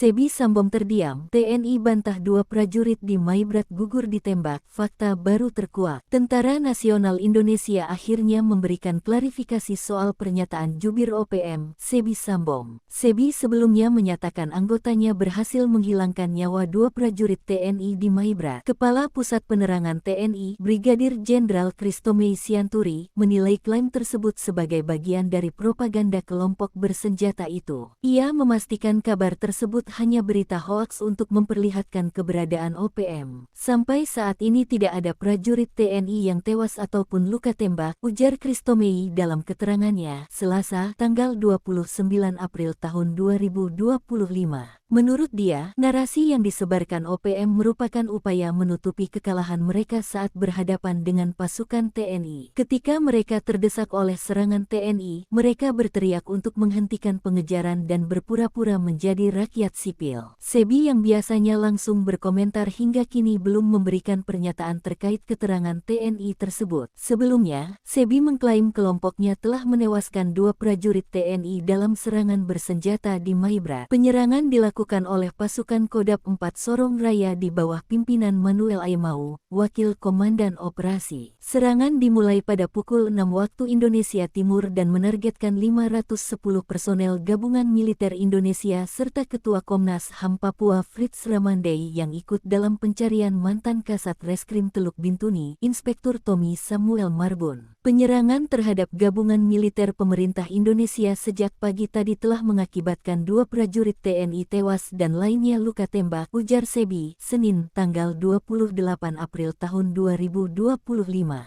Sebi Sambom terdiam, TNI bantah 2 prajurit di Maibrat gugur ditembak, fakta baru terkuak. Tentara Nasional Indonesia akhirnya memberikan klarifikasi soal pernyataan Jubir OPM, Sebi Sambom. Sebi sebelumnya menyatakan anggotanya berhasil menghilangkan nyawa 2 prajurit TNI di Maibrat. Kepala Pusat Penerangan TNI, Brigadir Jenderal Christomei Sianturi, menilai klaim tersebut sebagai bagian dari propaganda kelompok bersenjata itu. Ia memastikan kabar tersebut hanya berita hoaks untuk memperlihatkan keberadaan OPM. Sampai saat ini tidak ada prajurit TNI yang tewas ataupun luka tembak, ujar Christomei dalam keterangannya, Selasa, tanggal 29 April tahun 2025. Menurut dia, narasi yang disebarkan OPM merupakan upaya menutupi kekalahan mereka saat berhadapan dengan pasukan TNI. Ketika mereka terdesak oleh serangan TNI, mereka berteriak untuk menghentikan pengejaran dan berpura-pura menjadi rakyat sipil. Sebi yang biasanya langsung berkomentar hingga kini belum memberikan pernyataan terkait keterangan TNI tersebut. Sebelumnya, Sebi mengklaim kelompoknya telah menewaskan 2 prajurit TNI dalam serangan bersenjata di Maibrat. Penyerangan dilakukan oleh pasukan Kodam 4 Sorong Raya di bawah pimpinan Manuel Aimau, Wakil Komandan Operasi. Serangan dimulai pada pukul 6 waktu Indonesia Timur dan menargetkan 510 personel gabungan militer Indonesia serta Ketua Komnas HAM Papua Fritz Ramandei yang ikut dalam pencarian mantan Kasat Reskrim Teluk Bintuni, Inspektur Tommy Samuel Marbun. Penyerangan terhadap gabungan militer pemerintah Indonesia sejak pagi tadi telah mengakibatkan 2 prajurit TNI tewas dan lainnya luka tembak, ujar Sebi, Senin, tanggal 28 April tahun 2025.